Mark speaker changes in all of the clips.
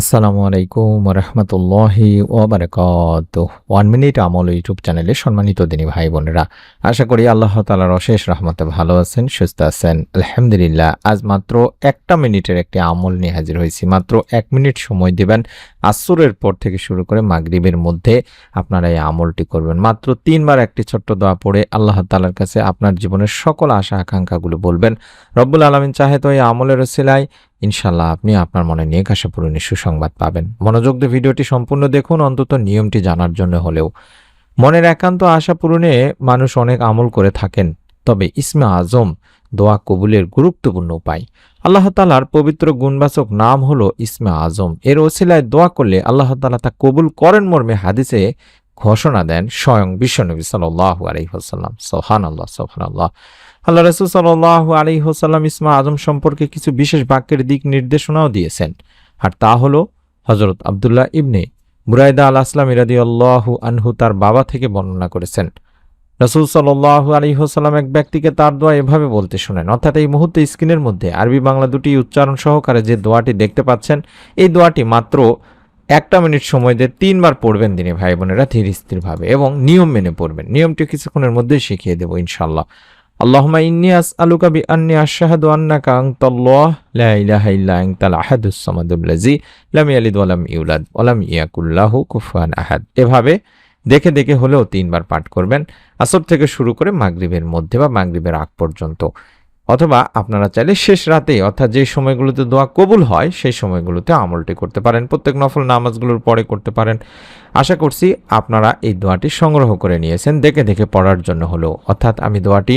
Speaker 1: আসসালামু আলাইকুম রহমতুল্লাহি ওয়াবারাকাতুহু। 1 মিনিট আমল ইউটিউব চ্যানেলে সম্মানিত দিনী ভাই বোনেরা, আশা করি আল্লাহ তাআলার অশেষ রহমতে ভালো আছেন, সুস্থ আছেন। আলহামদুলিল্লাহ। আজ মাত্র 1 মিনিটের একটি আমল নিয়ে হাজির হয়েছি। মাত্র 1 মিনিট সময় দিবেন। আসরের পর থেকে শুরু করে মাগরিবের মধ্যে আপনারা এই আমলটি করবেন। মাত্র 3বার একটি ছোট্ট দোয়া পড়ে আল্লাহ তাআলার কাছে আপনার জীবনের সকল আশা আকাঙ্ক্ষাগুলো বলবেন। রব্বুল আলামিন চাহে তো এই আমলের ওসিলায় ইনশাআল্লাহ আপনি আপনার মনে নেক আশা পূরণের সুসংবাদ পাবেন। মনোযোগ দিয়ে ভিডিওটি সম্পূর্ণ দেখুন, অন্তত নিয়মটি জানার জন্য হলেও। মনের একান্ত আশা পূরণে মানুষ অনেক আমল করে থাকেন, তবে ইসমে আজম দোয়া কবুলের গুরুত্বপূর্ণ উপায়। আল্লাহ তাআলার পবিত্র গুণবাচক নাম হলো ইসমে আজম। এর ওসিলায় দোয়া করলে আল্লাহ তাআলা তা কবুল করেন মর্মে হাদিসে ঘোষণা দেন স্বয়ং বিশ্বনবী সাল্লাল্লাহু আলাইহি ওয়াসাল্লাম। সুবহানাল্লাহ, সুবহানাল্লাহ। আল্লাহ রাসূল সাল্লাল্লাহু আলাইহি ওয়াসাল্লাম ইসমে আজম সম্পর্কে কিছু বিশেষ বাক্যের দিক নির্দেশনাও দিয়েছেন, আর তা হলো হযরত আব্দুল্লাহ ইবনে বুরাইদা আল আসলামী রাদিয়াল্লাহু আনহু তার বাবা থেকে বর্ণনা করেছেন। রাসূল সাল্লাল্লাহু আলাইহি ওয়াসাল্লাম এক ব্যক্তিকে তার দোয়া এভাবে বলতে শুনেন। অর্থাৎ এই মুহূর্তে স্ক্রিনের মধ্যে আরবি বাংলা দুটি উচ্চারণ সহকারে যে দোয়াটি দেখতে পাচ্ছেন, এই দোয়াটি মাত্র 1 মিনিট সময় দিয়ে 3বার পড়বেন দিনী ভাই বোনেরা, ধীর স্থিরভাবে এবং নিয়ম মেনে পড়বেন। নিয়মটি কিছুক্ষণের মধ্যেই শিখিয়ে দেব ইনশাআল্লাহ। আল্লাহুম্মা ইন্নী আসআলুকা বিআন্নী আশহাদু আন্নাকা আনতাল্লাহ লা ইলাহা ইল্লা আনতাল আহাদুস সামাদুল্লাযী লাম ইয়ালিদ ওয়া লাম ইউলাদ ওয়া লাম ইয়াকুল লাহু কুফুয়ান আহাদ। এভাবে দেখে দেখে হলেও 3বার পাঠ করবেন, আসর থেকে শুরু করে মাগরিবের মধ্যে বা মাগরিবের আগ পর্যন্ত। অথবা আপনারা চাইলে শেষ রাতে, অর্থাৎ যে সময়গুলোতে দোয়া কবুল হয় সেই সময়গুলোতে আমলটি করতে পারেন। প্রত্যেক নফল নামাজগুলোর পরে করতে পারেন। আশা করছি আপনারা এই দোয়াটি সংগ্রহ করে নিয়েছেন দেখে দেখে পড়ার জন্য হলেও। অর্থাৎ আমি দোয়াটি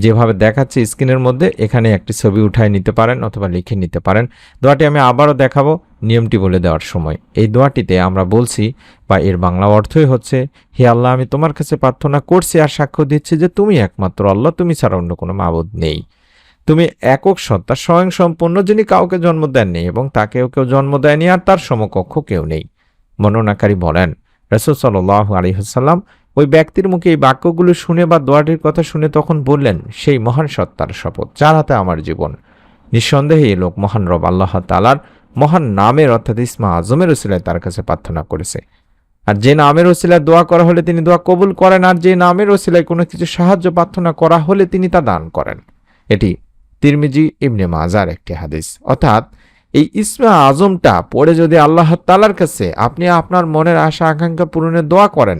Speaker 1: যেভাবে দেখাচ্ছি স্ক্রিনের মধ্যে, এখানে একটি ছবি উঠায় নিতে পারেন অথবা লিখে নিতে পারেন। দোয়াটি আমি আবারও দেখাবো নিয়মটি বলে দেওয়ার সময়। এই দোয়াটিতে আমরা বলছি, বা এর বাংলা অর্থই হচ্ছে, হে আল্লাহ, আমি তোমার কাছে প্রার্থনা করছি আর সাক্ষ্য দিচ্ছি যে তুমি একমাত্র আল্লাহ, তুমি ছাড়া অন্য কোনো মাবুদ নেই। তুমি একক সত্তা, স্বয়ং সম্পূর্ণ, যিনি কাউকে জন্ম দেননি এবং তাকেও কেউ জন্ম দেয়নি, আর তার সমকক্ষ কেউ নেই। বর্ণনাকারী বলেন, রাসূল সাল্লাল্লাহু আলাইহি ওয়াসাল্লাম ওই ব্যক্তির মুখে এই বাক্যগুলো শুনে বা দোয়াটির কথা শুনে তখন বললেন, সেই মহান সত্তার শপথ যার হাতে আমার জীবন, নিঃসন্দেহে এই লোক মহান রব আল্লাহ তাআলার মহান নামের অর্থাৎ ইসমে আজমের ওসিলায় তার কাছে প্রার্থনা করেছে। আর যে নামের ওসিলায় দোয়া করা হলে তিনি দোয়া কবুল করেন, আর যে নামের ওসিলায় কোনো কিছু সাহায্য প্রার্থনা করা হলে তিনি তা দান করেন। এটি তিরমিজি ইবনে মাজার একটি হাদিস। অর্থাৎ এই ইসমে আজমটা পড়ে যদি আল্লাহ তাআলার কাছে আপনি আপনার মনের আশা আকাঙ্ক্ষা পূরণের দোয়া করেন,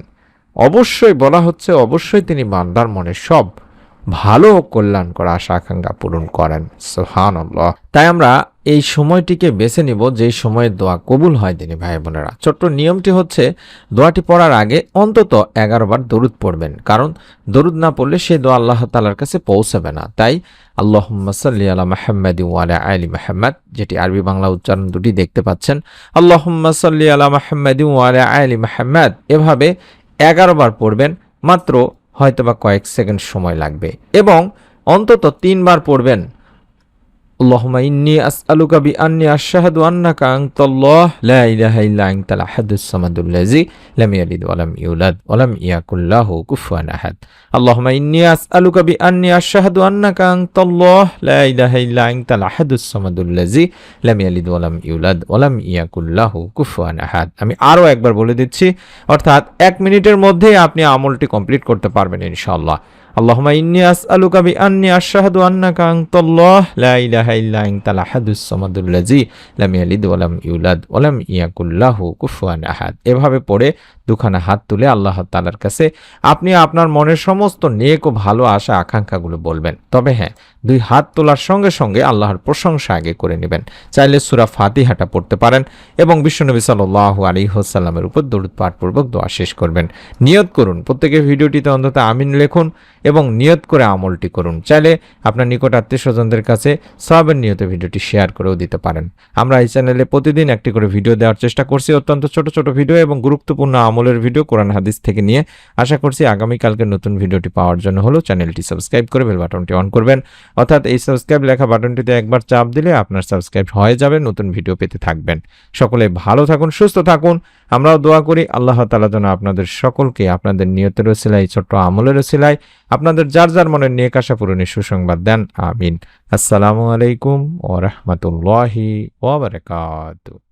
Speaker 1: অবশ্যই বলা হচ্ছে অবশ্যই তিনি বান্দার মনের সব ভালো ও কল্যাণ করা আশা আকাঙ্ক্ষা পূরণ করেন। সুবহানাল্লাহ। তাই আমরা এই সময়টিকে বেছে নিব যেই সময়ে দোয়া কবুল হয় দিনী ভাই বোনেরা। ছোট্ট নিয়মটি হচ্ছে, দোয়াটি পড়ার আগে অন্তত 11বার দরুদ পড়বেন, কারণ দরুদ না পড়লে সেই দোয়া আল্লাহ তাআলার কাছে পৌঁছাবে না। তাই আল্লাহুম্মা সাল্লি আলা মুহাম্মাদি ওয়া আলা আলি মুহাম্মাদ, যেটি আরবি বাংলা উচ্চারণ দুটি দেখতে পাচ্ছেন, আল্লাহুম্মা সাল্লি আলা মুহাম্মাদি ওয়া আলা আলি মুহাম্মাদ, এভাবে 11বার পড়বেন। মাত্র হয়তোবা কয়েক সেকেন্ড সময় লাগবে এবং অন্তত 3বার পড়বেন, আল্লাহুম্মা ইন্নী আসআলুকা বিআন্নী আশহাদু আন্নাকা আনতাল্লাহ লা ইলাহা ইল্লা আনতাল আহাদুস সামাদুল্লাযী লাম ইয়ালিদ ওয়া লাম ইউলাদ ওয়া লাম ইয়াকুল লাহু কুফুয়ান আহাদ। আল্লাহুম্মা ইন্নী আসআলুকা বিআন্নী আশহাদু আন্নাকা আনতাল্লাহ লা ইলাহা ইল্লা আনতাল আহাদুস সামাদুল্লাযী লাম ইয়ালিদ ওয়া লাম ইউলাদ ওয়া লাম ইয়াকুল লাহু কুফুয়ান আহাদ। আমি আরও একবার বলে দিচ্ছি, অর্থাৎ 1 মিনিটের মধ্যেই আপনি আমলটি কমপ্লিট করতে পারবেন ইনশাআল্লাহ। আল্লাহুম্মা ইন্নী আসআলুকা বিআন্নী আশহাদু আন্নাকা আনতাল্লাহ লা ইলাহা ইল্লা আনতাল আহাদুস সামাদুল্লাযী লাম ইয়ালিদ ওয়া লাম ইউলাদ ওয়া লাম ইয়াকুল লাহু কুফুয়ান আহাদ। এভাবে পড়ে দুখানা হাত তুলে আল্লাহ তাআলার কাছে আপনি আপনার মনের সমস্ত নেক ও ভালো আশা আকাঙ্ক্ষাগুলো বলবেন। তবে হ্যাঁ, 2 হাত তোলার সঙ্গে সঙ্গে আল্লাহর প্রশংসা আগে করে নেবেন। চাইলে সূরা ফাতিহাটা পড়তে পারেন এবং বিশ্বনবী সাল্লাল্লাহু আলাইহি ওয়াসাল্লামের উপর দরুদ পাঠপূর্বক দোয়া শেষ করবেন। নিয়ত করুন, প্রত্যেকে ভিডিওটিতে অন্তত আমিন লিখুন এবং নিয়ত করে আমলটি করুন। চাইলে আপনার নিকট আত্মীয়স্বজনদের কাছে সওয়াবের নিয়তে ভিডিওটি শেয়ার করেও দিতে পারেন। আমরা এই চ্যানেলে প্রতিদিন একটি করে ভিডিও দেওয়ার চেষ্টা করছি, অত্যন্ত ছোট ছোট ভিডিও এবং গুরুত্বপূর্ণ আমলের ভিডিও কোরআন হাদিস থেকে নিয়ে। আশা করছি আগামীকালকে নতুন ভিডিওটি পাওয়ার জন্য হলো চ্যানেলটি সাবস্ক্রাইব করে বেল বাটনটি অন করবেন। অর্থাৎ এই সাবস্ক্রাইব লেখা বাটনটিতে একবার চাপ দিলে আপনার সাবস্ক্রাইব হয়ে যাবে, নতুন ভিডিও পেতে থাকবেন। সকলে ভালো থাকুন, সুস্থ থাকুন। আমরাও দোয়া করি আল্লাহ তাআলা যেন আপনাদের সকলকে আপনাদের নিয়তের ওসিলায়, ছোট্ট আমলের ওসিলায় আপনাদের যার যার মনের নেক আশা পূরণের সুসংবাদ দেন। আমিন। আসসালামু আলাইকুম ওয়া রাহমাতুল্লাহি ওয়া বারাকাতুহু।